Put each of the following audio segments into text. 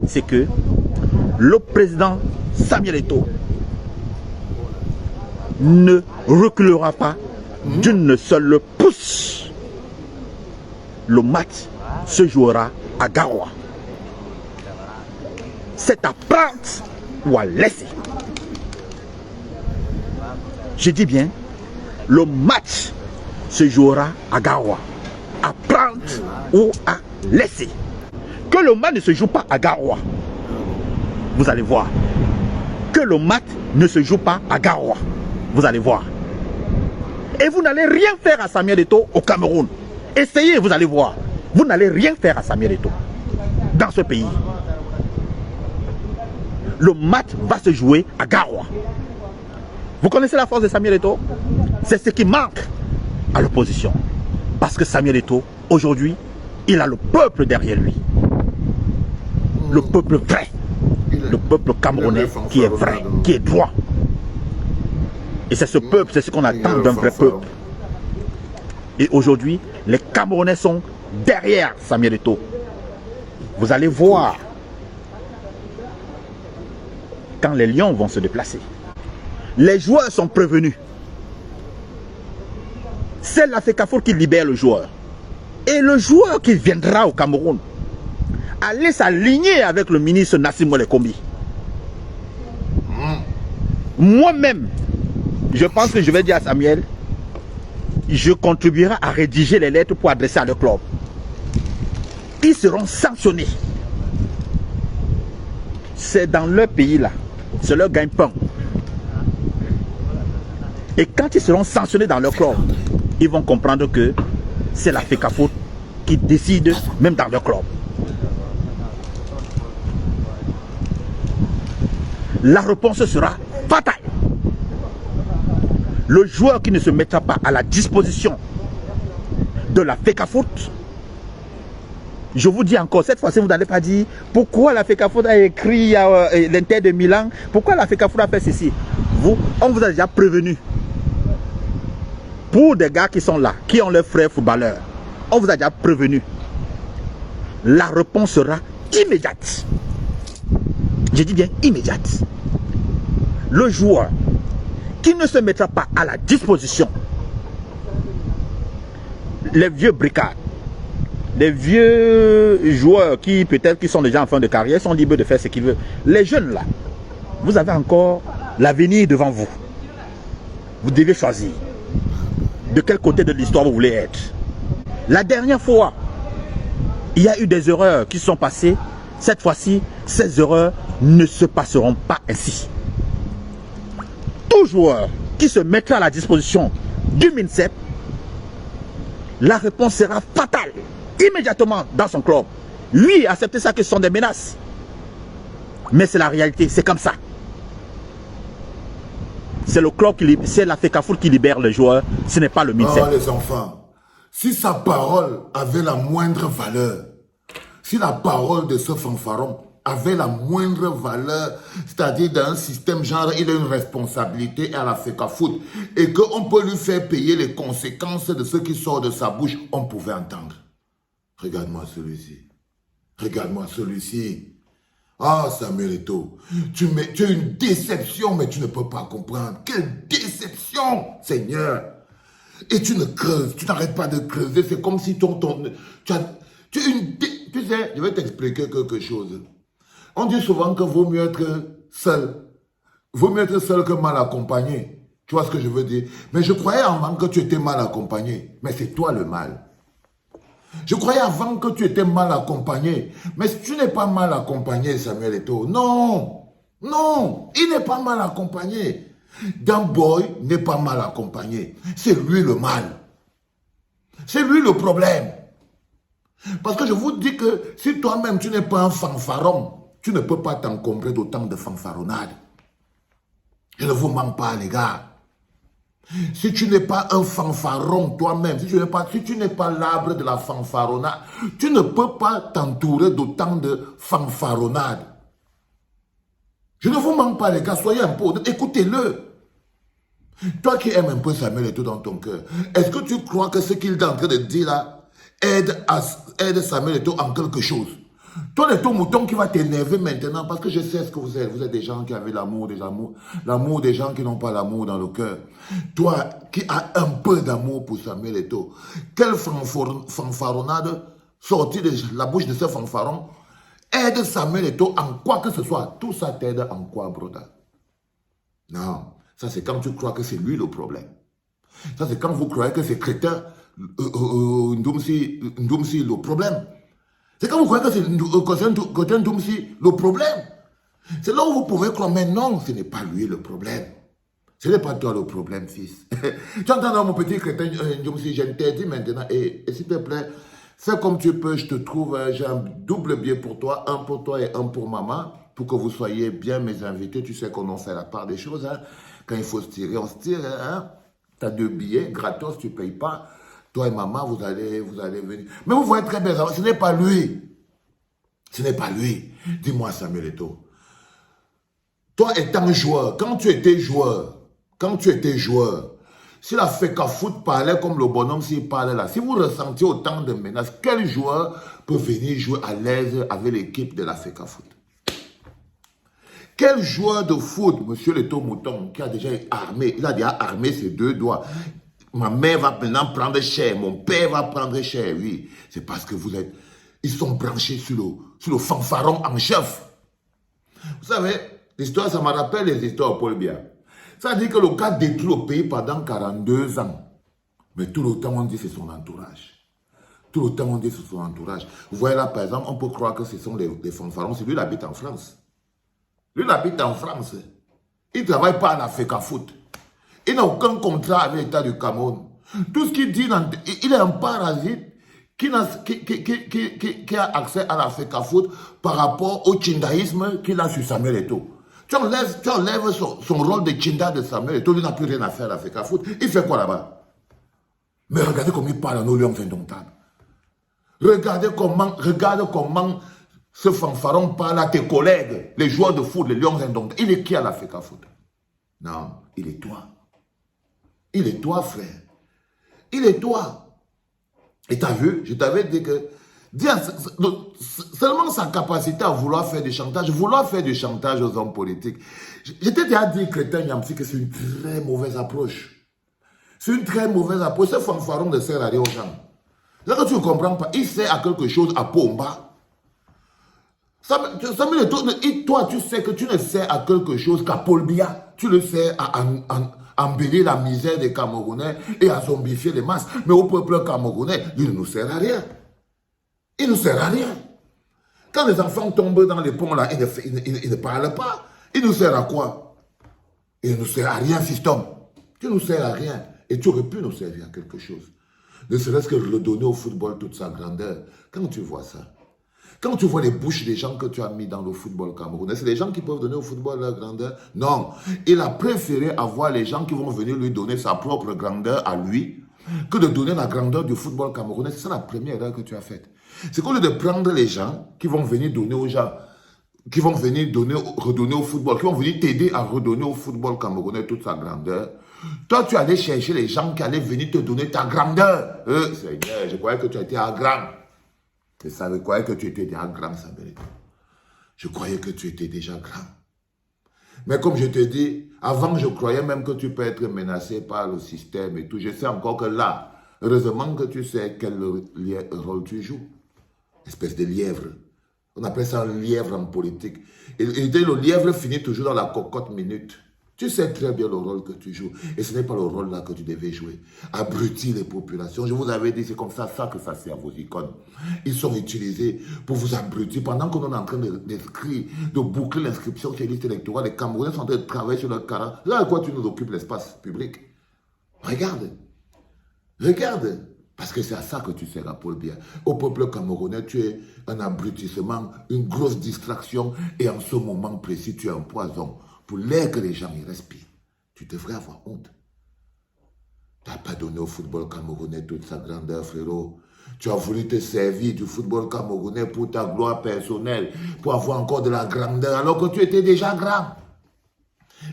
c'est que le président Samuel Eto'o ne reculera pas d'une seule pouce. Le match se jouera à Garoua. C'est à prendre ou à laisser. Je dis bien, le match se jouera à Garoua. À prendre ou à laisser. Que le match ne se joue pas à Garoua. Vous allez voir. Que le match ne se joue pas à Garoua. Vous allez voir. Et vous n'allez rien faire à Samuel Eto'o au Cameroun. Essayez, vous allez voir. Vous n'allez rien faire à Samuel Eto'o dans ce pays. Le match va se jouer à Garoua. Vous connaissez la force de Samuel Eto'o? C'est ce qui manque à l'opposition. Parce que Samuel Eto'o, aujourd'hui, il a le peuple derrière lui. Le peuple vrai. Le peuple camerounais qui est vrai, qui est droit. Et c'est ce peuple, c'est ce qu'on attend d'un vrai peuple. Et aujourd'hui, les Camerounais sont derrière Samuel Eto'o. Vous allez voir quand les lions vont se déplacer. Les joueurs sont prévenus. C'est la FECAFOOT qui libère le joueur. Et le joueur qui viendra au Cameroun, allez s'aligner avec le ministre Nassim Ouelekombi. Moi-même, je pense que je vais dire à Samuel, je contribuerai à rédiger les lettres pour adresser à leur club. Ils seront sanctionnés. C'est dans leur pays là, c'est leur gagne-pain. Et quand ils seront sanctionnés dans leur club, ils vont comprendre que c'est la FECAFOOT qui décide même dans leur club. La réponse sera fatale. Le joueur qui ne se mettra pas à la disposition de la FECAFOOT, je vous dis encore, cette fois-ci, vous n'allez pas dire pourquoi la FECAFOOT a écrit l'Inter de Milan, pourquoi la FECAFOOT a fait ceci. On vous a déjà prévenu. Pour des gars qui sont là, qui ont leurs frères footballeurs, on vous a déjà prévenu. La réponse sera immédiate. Je dis bien immédiate. Le joueur qui ne se mettra pas à la disposition, les vieux bricades, les vieux joueurs qui peut-être qui sont déjà en fin de carrière sont libres de faire ce qu'ils veulent. Les jeunes là, vous avez encore l'avenir devant vous. Vous devez choisir de quel côté de l'histoire vous voulez être. La dernière fois, il y a eu des erreurs qui sont passées. Cette fois-ci, ces erreurs ne se passeront pas ainsi. Tout joueur qui se mettra à la disposition du MINSEP, la réponse sera fatale, immédiatement dans son club. Oui, acceptez ça que ce sont des menaces. Mais c'est la réalité, c'est comme ça. C'est le club, c'est la FECAFOOT qui libère les joueurs, ce n'est pas le MINSEP. Oh les enfants, si sa parole avait la moindre valeur, si la parole de ce fanfaron avait la moindre valeur, c'est-à-dire dans un système genre, il a une responsabilité à la FECAFOOT et qu'on peut lui faire payer les conséquences de ce qui sort de sa bouche, on pouvait entendre. Regarde-moi celui-ci. Regarde-moi celui-ci. Ah, Samuel Eto'o, tu es une déception, mais tu ne peux pas comprendre. Quelle déception, Seigneur. Et tu ne creuses, tu n'arrêtes pas de creuser. C'est comme si tu sais, je vais t'expliquer quelque chose. On dit souvent que vaut mieux être seul. Vaut mieux être seul que mal accompagné. Tu vois ce que je veux dire? Mais je croyais avant que tu étais mal accompagné. Mais c'est toi le mal. Je croyais avant que tu étais mal accompagné. Mais tu n'es pas mal accompagné, Samuel Eto'o. Non. Non. Il n'est pas mal accompagné. Dan Boy n'est pas mal accompagné. C'est lui le mal. C'est lui le problème. Parce que je vous dis que si toi-même tu n'es pas un fanfaron, tu ne peux pas t'encombrer d'autant de fanfaronnades. Je ne vous mens pas, les gars. Si tu n'es pas un fanfaron toi-même, si tu n'es pas l'arbre de la fanfaronnade, tu ne peux pas t'entourer d'autant de fanfaronnades. Je ne vous mens pas, les gars, soyez un peu honnêtes, écoutez-le. Toi qui aimes un peu Samuel Eto'o dans ton cœur, est-ce que tu crois que ce qu'il est en train de dire là aide Samuel Eto'o en quelque chose? Toi, les ton mouton qui va t'énerver maintenant, parce que je sais ce que vous êtes. Vous êtes des gens qui avaient l'amour des amours. L'amour des gens qui n'ont pas l'amour dans le cœur. Toi, qui as un peu d'amour pour Samuel Eto'o. Quelle fanfaronnade sortie de la bouche de ce fanfaron aide Samuel Eto'o en quoi que ce soit. Tout ça t'aide en quoi, broda? Non, ça c'est quand tu crois que c'est lui le problème. Ça c'est quand vous croyez que c'est Crétin, Ndoumsi le problème. C'est quand vous croyez que c'est Crétin Ndoumsi le problème. C'est là où vous pouvez croire, mais non, ce n'est pas lui le problème. Ce n'est pas toi le problème, fils. Tu entends, mon petit Crétin Ndoumsi, je t'ai dit maintenant, et s'il te plaît, fais comme tu peux, je te trouve, j'ai un double billet pour toi, un pour toi et un pour maman, pour que vous soyez bien mes invités. Tu sais qu'on en fait la part des choses. Hein. Quand il faut se tirer, on se tire. Hein. Tu as 2 billets, gratos, tu ne payes pas. Toi et maman, vous allez venir. Mais vous voyez très bien, ce n'est pas lui. Ce n'est pas lui. Dis-moi, Samuel Eto'o. Toi étant joueur, quand tu étais joueur, si la FECA Foot parlait comme le bonhomme s'il parlait là, si vous ressentiez autant de menaces, quel joueur peut venir jouer à l'aise avec l'équipe de la FECA Foot? Quel joueur de foot, monsieur Leto Mouton, qui a déjà armé, il a déjà armé ses 2 doigts. Ma mère va maintenant prendre cher, mon père va prendre cher, oui. C'est parce que vous êtes, ils sont branchés sur le fanfaron en chef. Vous savez, l'histoire, ça me rappelle les histoires de Paul Biya. Ça dit que le gars détruit le pays pendant 42 ans. Mais tout le temps, on dit que c'est son entourage. Tout le temps, on dit que c'est son entourage. Vous voyez là, par exemple, on peut croire que ce sont les fanfarons. C'est lui, il habite en France. Lui, il habite en France. Il ne travaille pas à la FECA Foot. Il n'a aucun contrat avec l'État du Cameroun. Tout ce qu'il dit, il est un parasite qui a accès à la FECA Foot par rapport au tchindaïsme qu'il a sur Samuel Eto'o. Tu enlèves son rôle de tchinda de Samuel Eto'o, il n'a plus rien à faire à la FECA Foot. Il fait quoi là-bas? Mais regardez comment il parle à nos lions indomptables. Regardez comment ce fanfaron parle à tes collègues, les joueurs de foot, les lions indomptables. Il est qui à la FECA Foot? Non, il est toi. Il est toi, frère. Il est toi. Et tu as vu, je t'avais dit que seulement sa capacité à vouloir faire du chantage aux hommes politiques. Je t'ai déjà dit, Crétin Yamsi, que c'est une très mauvaise approche. C'est une très mauvaise approche. Ce fanfaron ne sert à rien aux gens. Là que tu ne comprends pas, il sert à quelque chose à Pomba. Samuel Eto'o, toi, tu sais que tu ne sers à quelque chose qu'à Paul Biya. Tu le sers à embellir la misère des Camerounais et à zombifier les masses. Mais au peuple camerounais, il ne nous sert à rien. Il ne nous sert à rien. Quand les enfants tombent dans les ponts, là, ils ne parlent pas. Il nous sert à quoi? Il ne nous sert à rien, fiston. Tu ne nous sers à rien. Et tu aurais pu nous servir à quelque chose. Ne serait-ce que redonner au football toute sa grandeur. Quand tu vois ça, quand tu vois les bouches des gens que tu as mis dans le football camerounais, c'est les gens qui peuvent donner au football leur grandeur? Non. Il a préféré avoir les gens qui vont venir lui donner sa propre grandeur à lui que de donner la grandeur du football camerounais. C'est ça la première erreur que tu as faite. C'est qu'au lieu de prendre les gens qui vont venir donner aux gens, qui vont venir redonner au football, qui vont venir t'aider à redonner au football camerounais toute sa grandeur, toi, tu allais chercher les gens qui allaient venir te donner ta grandeur. Seigneur, je croyais que tu étais à grand. Je croyais que tu étais déjà grand, Samuel. Je croyais que tu étais déjà grand. Mais comme je te dis, avant, je croyais même que tu peux être menacé par le système et tout. Je sais encore que là, heureusement que tu sais quel rôle tu joues. Espèce de lièvre. On appelle ça un lièvre en politique. Et le lièvre finit toujours dans la cocotte minute. Tu sais très bien le rôle que tu joues. Et ce n'est pas le rôle là que tu devais jouer. Abrutir les populations. Je vous avais dit, c'est comme ça que ça sert à vos icônes. Ils sont utilisés pour vous abrutir. Pendant qu'on est en train d'inscrire, de boucler l'inscription sur les listes électorales, les Camerounais sont en train de travailler sur leur caractère. Là, à quoi tu nous occupes l'espace public? Regarde. Regarde. Parce que c'est à ça que tu sers à Paul Biya. Au peuple camerounais, tu es un abrutissement, une grosse distraction. Et en ce moment précis, tu es un poison. Pour l'air que les gens y respirent. Tu devrais avoir honte. Tu n'as pas donné au football camerounais toute sa grandeur, frérot. Tu as voulu te servir du football camerounais pour ta gloire personnelle, pour avoir encore de la grandeur, alors que tu étais déjà grand.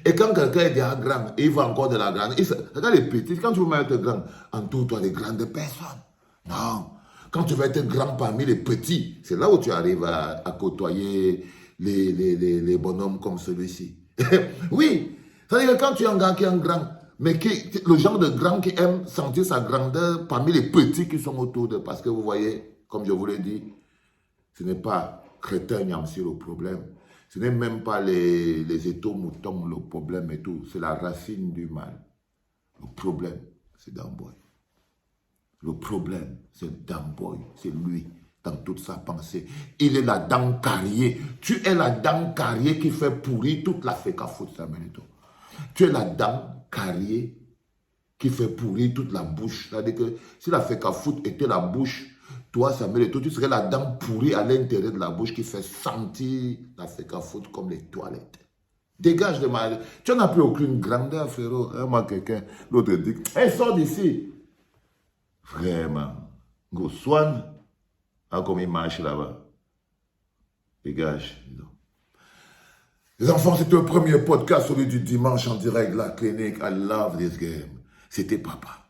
Et quand quelqu'un est déjà grand, il veut encore de la grandeur. Regarde les petits, quand tu veux mettre grand, entoure-toi des grandes personnes. Non. Quand tu vas être grand parmi les petits, c'est là où tu arrives à côtoyer les bonhommes comme celui-ci. Oui, c'est-à-dire que quand tu es un gars qui est un grand, mais le genre de grand qui aime sentir sa grandeur parmi les petits qui sont autour de... Parce que vous voyez, comme je vous l'ai dit, ce n'est pas Crétin Niamsi le problème. Ce n'est même pas les étaux-moutons le problème et tout. C'est la racine du mal. Le problème, c'est Damboy. Le problème, c'est Damboy. C'est lui, dans toute sa pensée. Il est la dent carriée. Tu es la dent carriée qui fait pourrir toute la FECAFOOT, Samuel Eto'o. Tu es la dent carriée qui fait pourrir toute la bouche. C'est-à-dire que si la FECAFOOT était la bouche, toi, Samuel Eto'o, tu serais la dent pourrie à l'intérieur de la bouche qui fait sentir la FECAFOOT comme les toilettes. Dégage de ma... Tu n'as plus aucune grandeur, frérot. Moi, quelqu'un, l'autre dit, hey, sors d'ici. Vraiment. Goswan, comme il marche là-bas. Dégage. Les enfants, c'était le premier podcast, celui du dimanche en direct de la clinique. I love this game. C'était papa.